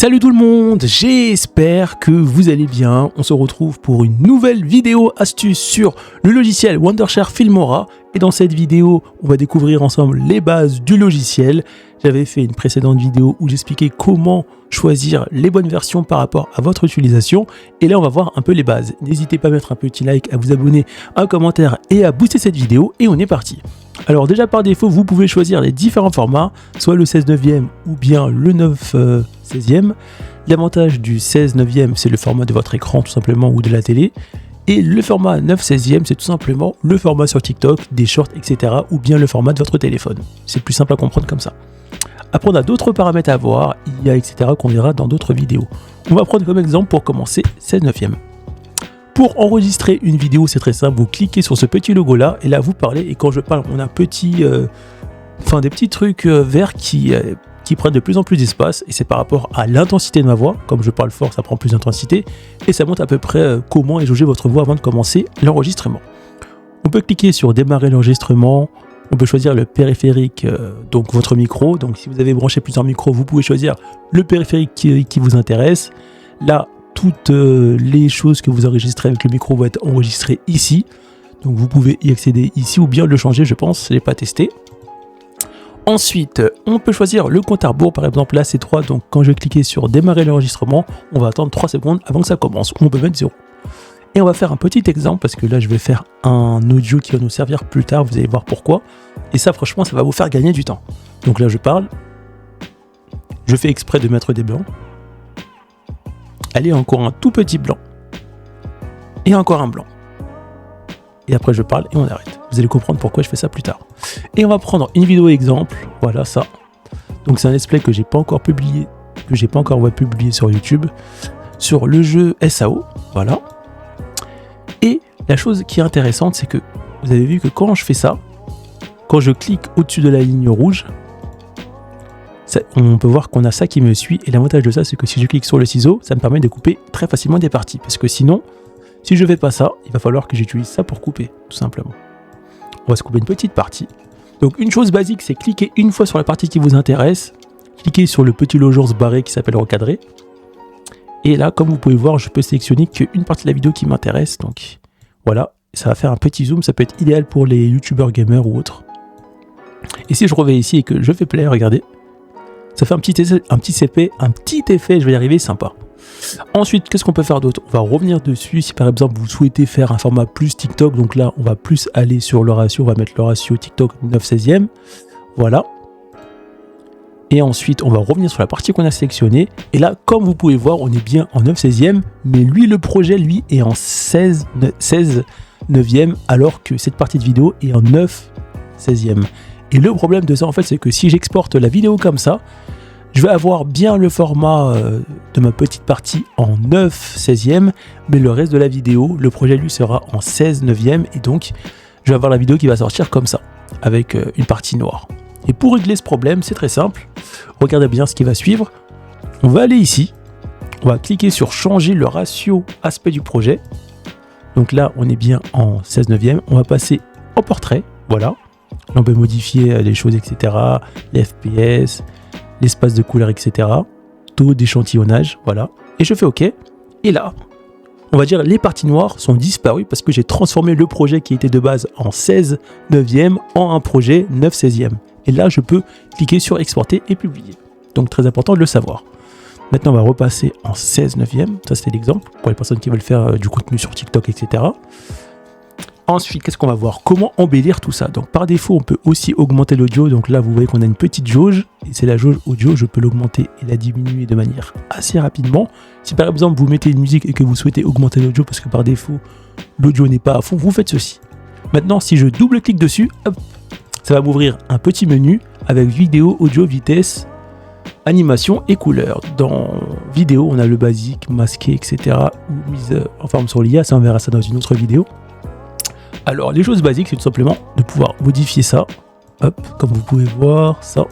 Salut tout le monde, j'espère que vous allez bien. On se retrouve pour une nouvelle vidéo astuce sur le logiciel Wondershare Filmora. Et dans cette vidéo, on va découvrir ensemble les bases du logiciel. J'avais fait une précédente vidéo où j'expliquais comment choisir les bonnes versions par rapport à votre utilisation. Et là, on va voir un peu les bases. N'hésitez pas à mettre un petit like, à vous abonner, un commentaire et à booster cette vidéo. Et on est parti. Alors déjà par défaut, vous pouvez choisir les différents formats, soit le 16/9 ou bien le 9/16. L'avantage du 16/9, c'est le format de votre écran tout simplement ou de la télé. Et le format 9/16, c'est tout simplement le format sur TikTok, des shorts, etc. ou bien le format de votre téléphone. C'est plus simple à comprendre comme ça. Après, on a d'autres paramètres à voir, IA, etc. qu'on verra dans d'autres vidéos. On va prendre comme exemple pour commencer 16/9. Pour enregistrer une vidéo, c'est très simple, vous cliquez sur ce petit logo là, et là vous parlez, et quand je parle, on a des petits trucs verts qui prennent de plus en plus d'espace, et c'est par rapport à l'intensité de ma voix. Comme je parle fort, ça prend plus d'intensité, et ça montre à peu près comment est jaugée votre voix avant de commencer l'enregistrement. On peut cliquer sur démarrer l'enregistrement, on peut choisir le périphérique, donc votre micro. Donc si vous avez branché plusieurs micros, vous pouvez choisir le périphérique qui vous intéresse. Là, toutes les choses que vous enregistrez avec le micro vont être enregistrées ici. Donc vous pouvez y accéder ici ou bien le changer, je pense, je n'ai pas testé. Ensuite, on peut choisir le compte à rebours, par exemple là c'est 3, donc quand je vais cliquer sur démarrer l'enregistrement, on va attendre 3 secondes avant que ça commence, ou on peut mettre 0. Et on va faire un petit exemple, parce que là je vais faire un audio qui va nous servir plus tard, vous allez voir pourquoi. Et ça franchement, ça va vous faire gagner du temps. Donc là je parle, je fais exprès de mettre des blancs. Allez, encore un tout petit blanc. Et encore un blanc. Et après je parle et on arrête. Vous allez comprendre pourquoi je fais ça plus tard. Et on va prendre une vidéo exemple. Voilà ça. Donc c'est un let's play que j'ai pas encore publié. Publié sur YouTube. Sur le jeu SAO. Voilà. Et la chose qui est intéressante, c'est que vous avez vu que quand je fais ça, quand je clique au-dessus de la ligne rouge, on peut voir qu'on a ça qui me suit, et l'avantage de ça, c'est que si je clique sur le ciseau, ça me permet de couper très facilement des parties, parce que sinon, si je fais pas ça, il va falloir que j'utilise ça pour couper, tout simplement. On va se couper une petite partie. Donc une chose basique, c'est cliquer une fois sur la partie qui vous intéresse, cliquez sur le petit logo barré qui s'appelle recadrer, et là, comme vous pouvez voir, je peux sélectionner qu'une partie de la vidéo qui m'intéresse, donc voilà, ça va faire un petit zoom, ça peut être idéal pour les youtubeurs gamers ou autres. Et si je reviens ici et que je fais play, regardez, ça fait un petit effet, je vais y arriver, sympa. Ensuite, qu'est-ce qu'on peut faire d'autre? On va revenir dessus. Si par exemple vous souhaitez faire un format plus TikTok, donc là on va plus aller sur le ratio, on va mettre le ratio TikTok 9/16. Voilà. Et ensuite, on va revenir sur la partie qu'on a sélectionnée. Et là, comme vous pouvez voir, on est bien en 9/16, mais lui, le projet, lui, est en 16/9, alors que cette partie de vidéo est en 9/16. Et le problème de ça, en fait, c'est que si j'exporte la vidéo comme ça, je vais avoir bien le format de ma petite partie en 9/16, mais le reste de la vidéo, le projet, lui, sera en 16/9, et donc, je vais avoir la vidéo qui va sortir comme ça, avec une partie noire. Et pour régler ce problème, c'est très simple. Regardez bien ce qui va suivre. On va aller ici. On va cliquer sur changer le ratio aspect du projet. Donc là, on est bien en 16/9. On va passer en portrait. Voilà. Là, on peut modifier les choses, etc. Les FPS, l'espace de couleur, etc. Taux d'échantillonnage. Voilà. Et je fais OK. Et là, on va dire les parties noires sont disparues parce que j'ai transformé le projet qui était de base en 16/9 en un projet 9/16. Et là, je peux cliquer sur exporter et publier. Donc, très important de le savoir. Maintenant, on va repasser en 16/9. Ça, c'était l'exemple pour les personnes qui veulent faire du contenu sur TikTok, etc. Ensuite, qu'est-ce qu'on va voir? Comment embellir tout ça? Donc, par défaut, on peut aussi augmenter l'audio. Donc là, vous voyez qu'on a une petite jauge. Et c'est la jauge audio. Je peux l'augmenter et la diminuer de manière assez rapidement. Si par exemple, vous mettez une musique et que vous souhaitez augmenter l'audio parce que par défaut, l'audio n'est pas à fond, vous faites ceci. Maintenant, si je double-clique dessus, hop, ça va m'ouvrir un petit menu avec vidéo, audio, vitesse, animation et couleur. Dans vidéo, on a le basique, masqué, etc. ou mise en forme sur l'IA. Ça, on verra ça dans une autre vidéo. Alors, les choses basiques, c'est tout simplement de pouvoir modifier ça. Hop, comme vous pouvez voir, ça.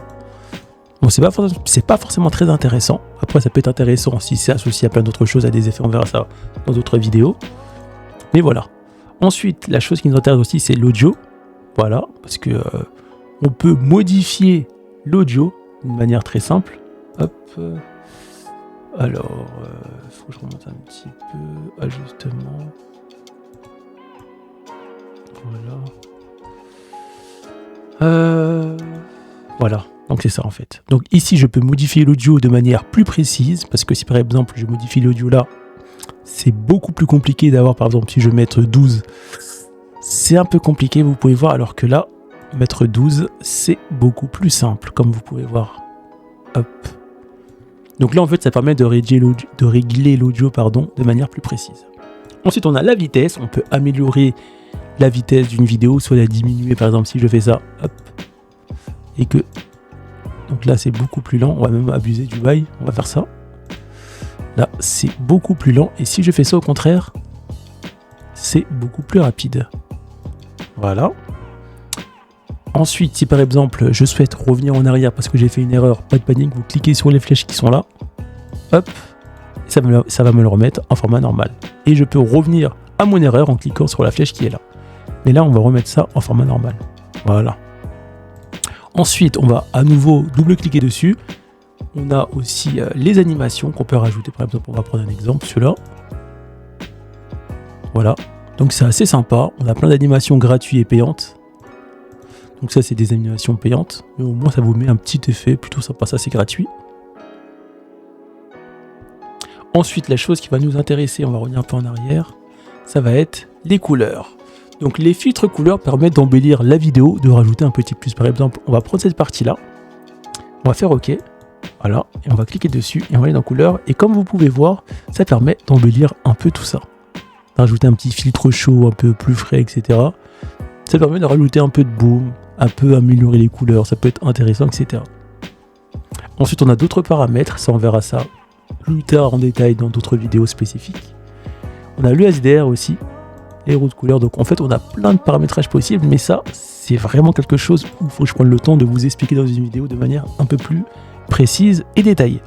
Bon, c'est pas forcément très intéressant. Après, ça peut être intéressant si c'est associé à plein d'autres choses, à des effets. On verra ça dans d'autres vidéos. Mais voilà. Ensuite, la chose qui nous intéresse aussi, c'est l'audio. Voilà, parce que on peut modifier l'audio d'une manière très simple. Hop, Alors, faut que je remonte un petit peu. Ajustement. Voilà. Voilà. Donc c'est ça en fait. Donc ici je peux modifier l'audio de manière plus précise. Parce que si par exemple je modifie l'audio là, c'est beaucoup plus compliqué d'avoir par exemple si je veux mettre 12. C'est un peu compliqué, vous pouvez voir. Alors que là, mettre 12, c'est beaucoup plus simple. Comme vous pouvez voir. Hop. Donc là en fait ça permet de régler l'audio de manière plus précise. Ensuite on a la vitesse, on peut améliorer la vitesse d'une vidéo, soit la diminuer par exemple si je fais ça, hop, et que, donc là c'est beaucoup plus lent, on va même abuser du bail, on va faire ça, là c'est beaucoup plus lent, et si je fais ça au contraire, c'est beaucoup plus rapide. Voilà. Ensuite, si par exemple je souhaite revenir en arrière parce que j'ai fait une erreur, pas de panique, vous cliquez sur les flèches qui sont là, hop, ça va me le remettre en format normal. Et je peux revenir à mon erreur en cliquant sur la flèche qui est là. Mais là, on va remettre ça en format normal. Voilà. Ensuite, on va à nouveau double-cliquer dessus. On a aussi les animations qu'on peut rajouter. Par exemple, on va prendre un exemple, celui-là. Voilà. Donc c'est assez sympa. On a plein d'animations gratuites et payantes. Donc ça, c'est des animations payantes. Mais au moins, ça vous met un petit effet plutôt sympa. Ça, c'est gratuit. Ensuite, la chose qui va nous intéresser, on va revenir un peu en arrière, ça va être les couleurs. Donc les filtres couleurs permettent d'embellir la vidéo, de rajouter un petit plus. Par exemple, on va prendre cette partie-là, on va faire OK, voilà, et on va cliquer dessus, et on va aller dans couleurs. Et comme vous pouvez voir, ça permet d'embellir un peu tout ça. Rajouter un petit filtre chaud, un peu plus frais, etc. Ça permet de rajouter un peu de boom, un peu améliorer les couleurs, ça peut être intéressant, etc. Ensuite, on a d'autres paramètres, ça on verra ça plus tard en détail dans d'autres vidéos spécifiques. On a le SDR aussi, les roues de couleurs. Donc en fait, on a plein de paramétrages possibles, mais ça, c'est vraiment quelque chose où il faut que je prenne le temps de vous expliquer dans une vidéo de manière un peu plus précise et détaillée.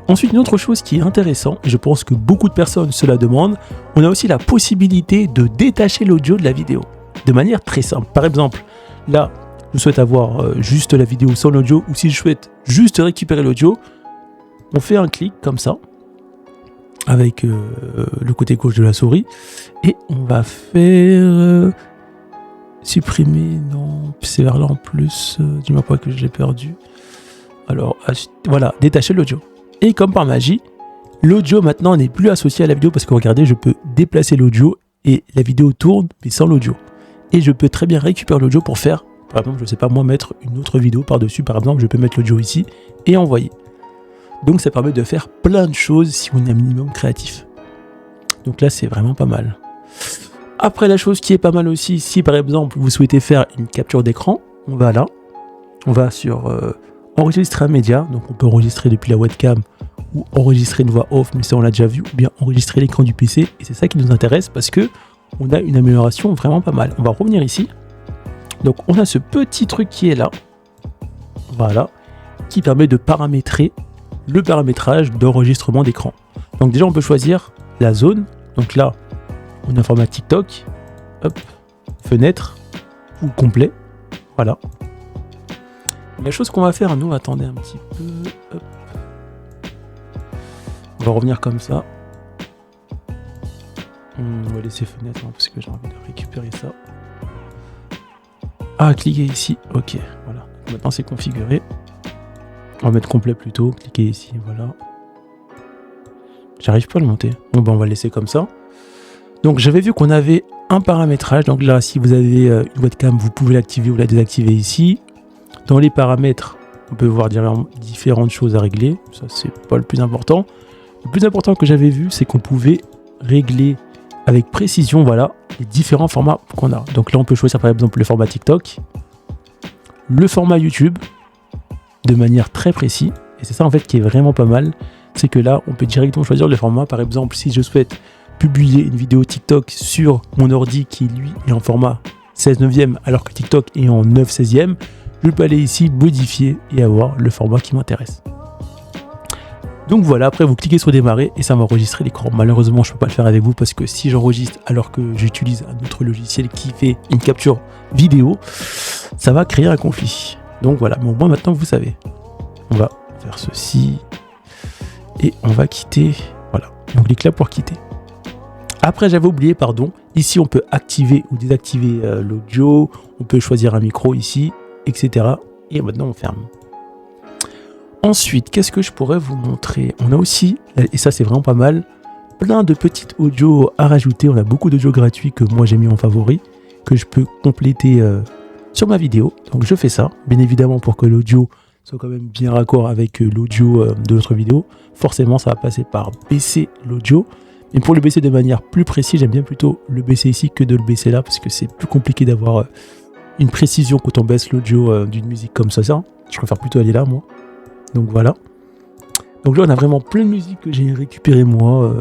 Ensuite, une autre chose qui est intéressante, et je pense que beaucoup de personnes se la demandent, on a aussi la possibilité de détacher l'audio de la vidéo de manière très simple. Par exemple, là, je souhaite avoir juste la vidéo sans l'audio, ou si je souhaite juste récupérer l'audio, on fait un clic comme ça, avec le côté gauche de la souris, et on va faire supprimer, non, c'est vers là en plus, dis-moi pas que je l'ai perdu. Alors, voilà, détacher l'audio. Et comme par magie, l'audio maintenant n'est plus associé à la vidéo, parce que regardez, je peux déplacer l'audio, et la vidéo tourne, mais sans l'audio. Et je peux très bien récupérer l'audio pour faire, par exemple, je sais pas moi, mettre une autre vidéo par-dessus, par exemple, je peux mettre l'audio ici, et envoyer. Donc ça permet de faire plein de choses si on est un minimum créatif. Donc là, c'est vraiment pas mal. Après, la chose qui est pas mal aussi, si par exemple vous souhaitez faire une capture d'écran, on va là, on va sur enregistrer un média, donc on peut enregistrer depuis la webcam ou enregistrer une voix off, mais ça on l'a déjà vu, ou bien enregistrer l'écran du PC, et c'est ça qui nous intéresse parce que on a une amélioration vraiment pas mal. On va revenir ici, donc on a ce petit truc qui est là, voilà, qui permet de paramétrer le paramétrage d'enregistrement d'écran. Donc déjà on peut choisir la zone, donc là on a un format TikTok, hop, fenêtre ou complet, voilà. La chose qu'on va faire, nous, attendez un petit peu, hop. On va revenir comme ça. On va laisser fenêtre hein, parce que j'ai envie de récupérer ça. Ah, cliquez ici, ok, voilà. Maintenant c'est configuré. On va mettre complet plutôt, cliquez ici, voilà. J'arrive pas à le monter. Bon ben on va le laisser comme ça. Donc j'avais vu qu'on avait un paramétrage. Donc là, si vous avez une webcam, vous pouvez l'activer ou la désactiver ici. Dans les paramètres, on peut voir différentes choses à régler. Ça, c'est pas le plus important. Le plus important que j'avais vu, c'est qu'on pouvait régler avec précision, voilà, les différents formats qu'on a. Donc là, on peut choisir par exemple le format TikTok, le format YouTube, de manière très précise. Et c'est ça en fait qui est vraiment pas mal. C'est que là, on peut directement choisir le format. Par exemple, si je souhaite publier une vidéo TikTok sur mon ordi qui, lui, est en format 16/9, alors que TikTok est en 9/16, je peux aller ici, modifier et avoir le format qui m'intéresse. Donc voilà, après vous cliquez sur démarrer et ça va enregistrer l'écran. Malheureusement, je ne peux pas le faire avec vous parce que si j'enregistre alors que j'utilise un autre logiciel qui fait une capture vidéo, ça va créer un conflit. Donc voilà, mais au moins maintenant vous savez. On va faire ceci. Et on va quitter. Voilà. Et on clique là pour quitter. Après, j'avais oublié, pardon. Ici, on peut activer ou désactiver l'audio. On peut choisir un micro ici, etc. Et maintenant, on ferme. Ensuite, qu'est-ce que je pourrais vous montrer? On a aussi, et ça c'est vraiment pas mal, plein de petites audios à rajouter. On a beaucoup d'audios gratuits que moi j'ai mis en favori, que je peux compléter sur ma vidéo. Donc je fais ça, bien évidemment pour que l'audio soit quand même bien raccord avec l'audio de votre vidéo. Forcément, ça va passer par baisser l'audio. Mais pour le baisser de manière plus précise, j'aime bien plutôt le baisser ici que de le baisser là, parce que c'est plus compliqué d'avoir une précision quand on baisse l'audio d'une musique comme ça. Je préfère plutôt aller là, moi. Donc voilà. Donc là, on a vraiment plein de musiques que j'ai récupérées moi.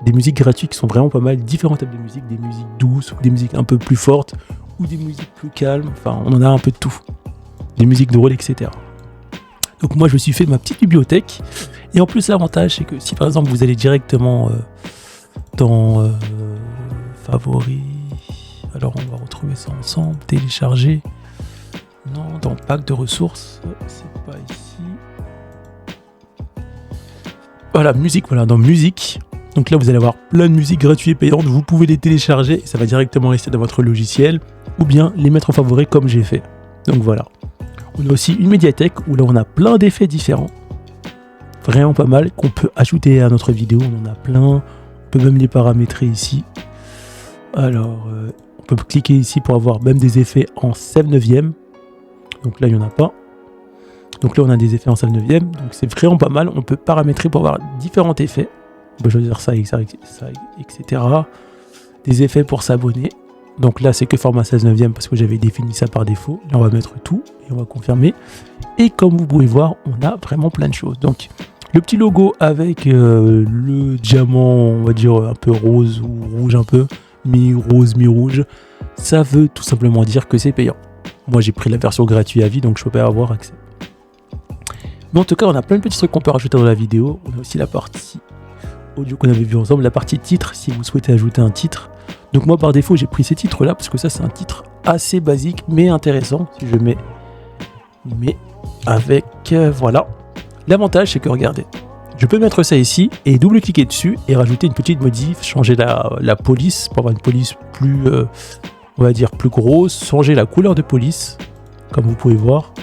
Des musiques gratuites qui sont vraiment pas mal. Différents types de musique. Des musiques douces, ou des musiques un peu plus fortes, ou des musiques plus calmes. Enfin, on en a un peu de tout. Des musiques drôles, etc. Donc moi, je me suis fait ma petite bibliothèque. Et en plus, l'avantage, c'est que si par exemple, vous allez directement dans Favoris. Alors, on va retrouver ça ensemble. Télécharger. Non, dans Pack de ressources. C'est pas ici. Voilà, musique, voilà, dans musique. Donc là, vous allez avoir plein de musiques gratuites et payantes. Vous pouvez les télécharger et ça va directement rester dans votre logiciel ou bien les mettre en favori comme j'ai fait. Donc voilà. On a aussi une médiathèque où là, on a plein d'effets différents. Vraiment pas mal qu'on peut ajouter à notre vidéo. On en a plein. On peut même les paramétrer ici. Alors, on peut cliquer ici pour avoir même des effets en 7/9. Donc là, il n'y en a pas. Donc là, on a des effets en 7/9, donc c'est vraiment pas mal. On peut paramétrer pour avoir différents effets. On peut choisir ça, etc. Des effets pour s'abonner. Donc là, c'est que format 16/9 parce que j'avais défini ça par défaut. Là, on va mettre tout et on va confirmer. Et comme vous pouvez voir, on a vraiment plein de choses. Donc, le petit logo avec le diamant, on va dire un peu rose ou rouge un peu, mi-rose, mi-rouge, ça veut tout simplement dire que c'est payant. Moi, j'ai pris la version gratuite à vie, donc je peux pas avoir accès. Mais en tout cas, on a plein de petits trucs qu'on peut rajouter dans la vidéo. On a aussi la partie audio qu'on avait vu ensemble, la partie titre, si vous souhaitez ajouter un titre. Donc moi, par défaut, j'ai pris ces titres-là, parce que ça, c'est un titre assez basique, mais intéressant. Si je mets... Mais avec... voilà. L'avantage, c'est que, regardez, je peux mettre ça ici, et double-cliquer dessus, et rajouter une petite modif, changer la police, pour avoir une police plus... on va dire plus grosse, changer la couleur de police, comme vous pouvez voir.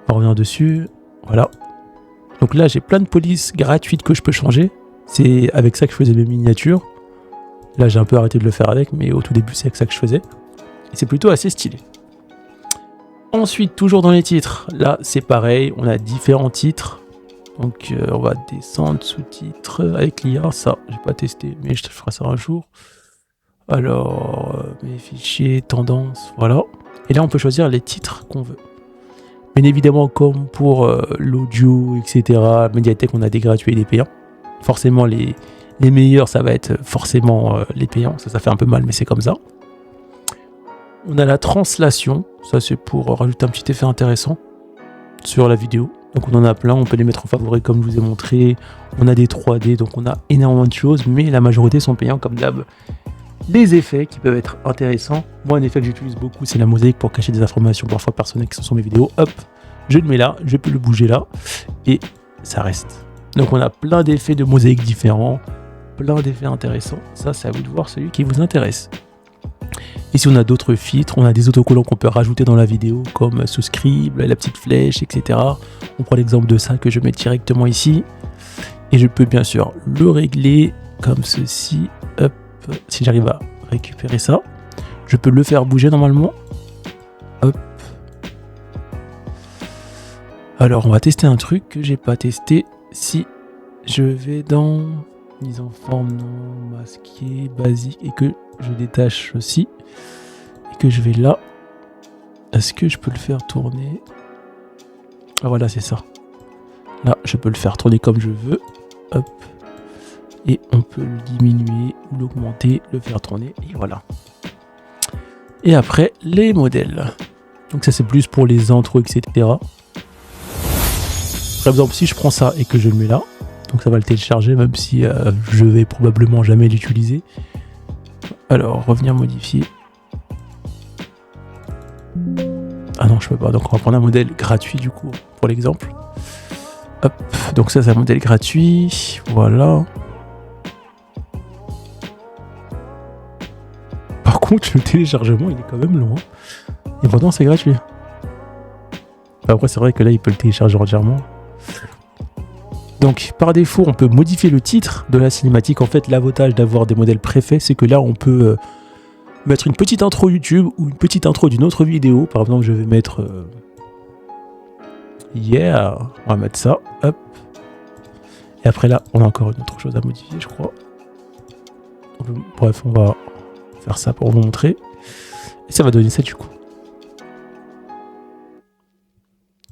On va revenir dessus. Voilà. Donc là, j'ai plein de polices gratuites que je peux changer. C'est avec ça que je faisais mes miniatures. Là, j'ai un peu arrêté de le faire avec, mais au tout début, c'est avec ça que je faisais. Et c'est plutôt assez stylé. Ensuite, toujours dans les titres, là, c'est pareil. On a différents titres. Donc, on va descendre sous-titres avec l'IA. Ça, j'ai pas testé, mais je ferai ça un jour. Alors, mes fichiers, tendances, voilà. Et là, on peut choisir les titres qu'on veut. Bien évidemment, comme pour l'audio, etc., médiathèque, on a des gratuits et des payants. Forcément, les meilleurs, ça va être forcément les payants. Ça fait un peu mal, mais c'est comme ça. On a la translation. Ça, c'est pour rajouter un petit effet intéressant sur la vidéo. Donc, on en a plein. On peut les mettre en favori, comme je vous ai montré. On a des 3D, donc on a énormément de choses, mais la majorité sont payants, comme d'hab. Des effets qui peuvent être intéressants. Moi, un effet que j'utilise beaucoup, c'est la mosaïque pour cacher des informations parfois personnelles qui sont sur mes vidéos. Hop, je le mets là, je peux le bouger là, et ça reste. Donc, on a plein d'effets de mosaïque différents, plein d'effets intéressants. Ça, c'est à vous de voir celui qui vous intéresse. Ici, on a d'autres filtres, on a des autocollants qu'on peut rajouter dans la vidéo, comme ce scribe, la petite flèche, etc. On prend l'exemple de ça que je mets directement ici. Et je peux bien sûr le régler comme ceci. Hop. Si j'arrive à récupérer ça, je peux le faire bouger normalement. Hop. Alors, on va tester un truc que j'ai pas testé. Si je vais dans mise en forme non masquée, basique, et que je détache aussi, et que je vais là, est-ce que je peux le faire tourner? Ah voilà, c'est ça. Là, je peux le faire tourner comme je veux. Hop. Et on peut le diminuer ou l'augmenter, le faire tourner, et voilà. Et après, les modèles. Donc ça, c'est plus pour les intros, etc. Par exemple, si je prends ça et que je le mets là, donc ça va le télécharger, même si je vais probablement jamais l'utiliser. Alors, revenir modifier. Ah non, je peux pas. Donc on va prendre un modèle gratuit du coup, pour l'exemple. Hop, donc ça c'est un modèle gratuit, voilà. Par contre, le téléchargement, il est quand même long. Et pourtant, c'est gratuit. Après, c'est vrai que là, il peut le télécharger entièrement. Donc, par défaut, on peut modifier le titre de la cinématique. En fait, l'avantage d'avoir des modèles préfaits, c'est que là, on peut mettre une petite intro YouTube ou une petite intro d'une autre vidéo. Par exemple, je vais mettre... Yeah, on va mettre ça. Hop. Et après, là, on a encore une autre chose à modifier, je crois. Bref, on va faire ça pour vous montrer. Et ça va donner ça du coup.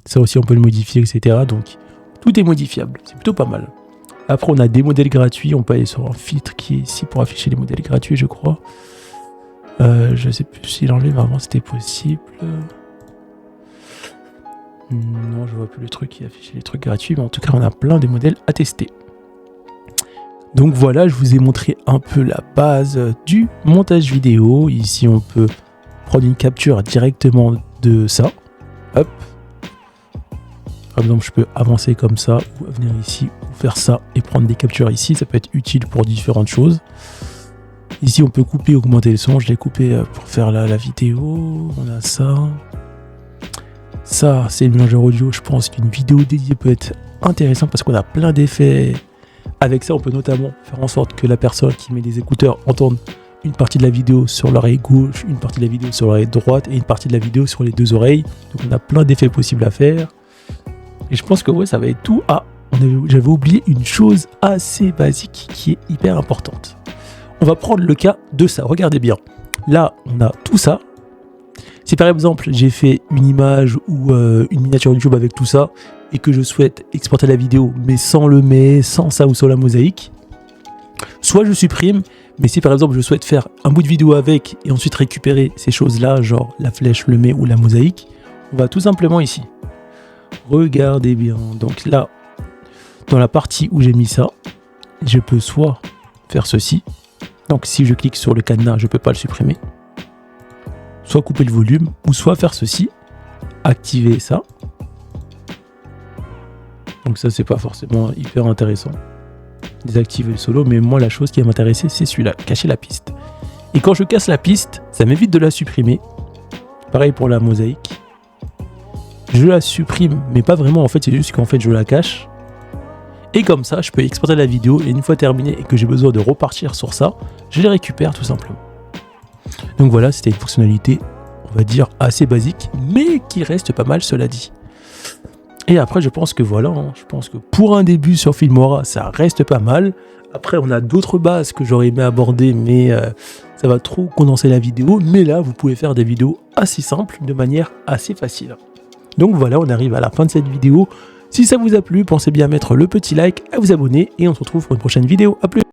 Ça aussi, on peut le modifier, etc. Donc, tout est modifiable. C'est plutôt pas mal. Après, on a des modèles gratuits. On peut aller sur un filtre qui est ici pour afficher les modèles gratuits, je crois. Je sais plus si l'enlever, mais avant, c'était possible. Non, je vois plus le truc qui affiche les trucs gratuits. Mais en tout cas, on a plein de modèles à tester. Donc voilà, je vous ai montré un peu la base du montage vidéo. Ici, on peut prendre une capture directement de ça. Hop. Par exemple, je peux avancer comme ça, ou venir ici, ou faire ça, et prendre des captures ici. Ça peut être utile pour différentes choses. Ici, on peut couper, augmenter le son. Je l'ai coupé pour faire la vidéo. On a ça. Ça, c'est le mélangeur audio. Je pense qu'une vidéo dédiée peut être intéressante parce qu'on a plein d'effets. Avec ça, on peut notamment faire en sorte que la personne qui met des écouteurs entende une partie de la vidéo sur l'oreille gauche, une partie de la vidéo sur l'oreille droite et une partie de la vidéo sur les deux oreilles. Donc on a plein d'effets possibles à faire. Et je pense que ouais, ça va être tout. Ah, j'avais oublié une chose assez basique qui est hyper importante. On va prendre le cas de ça. Regardez bien. Là, on a tout ça. Si par exemple, j'ai fait une image ou une miniature YouTube avec tout ça, et que je souhaite exporter la vidéo, mais sans le mais, sans ça ou sans la mosaïque, soit je supprime, mais si par exemple je souhaite faire un bout de vidéo avec et ensuite récupérer ces choses-là, genre la flèche, le mais ou la mosaïque, on va tout simplement ici. Regardez bien. Donc là, dans la partie où j'ai mis ça, je peux soit faire ceci. Donc si je clique sur le cadenas, je ne peux pas le supprimer. Soit couper le volume, ou soit faire ceci, activer ça. Donc ça, c'est pas forcément hyper intéressant. Désactiver le solo, mais moi, la chose qui va m'intéresser, c'est celui-là, cacher la piste. Et quand je casse la piste, ça m'évite de la supprimer. Pareil pour la mosaïque. Je la supprime, mais pas vraiment, en fait, c'est juste qu'en fait, je la cache. Et comme ça, je peux exporter la vidéo, et une fois terminée, et que j'ai besoin de repartir sur ça, je les récupère tout simplement. Donc voilà, c'était une fonctionnalité, on va dire, assez basique, mais qui reste pas mal, cela dit. Et après, je pense que voilà, je pense que pour un début sur Filmora, ça reste pas mal. Après, on a d'autres bases que j'aurais aimé aborder, mais ça va trop condenser la vidéo. Mais là, vous pouvez faire des vidéos assez simples, de manière assez facile. Donc voilà, on arrive à la fin de cette vidéo. Si ça vous a plu, pensez bien à mettre le petit like, à vous abonner, et on se retrouve pour une prochaine vidéo. A plus!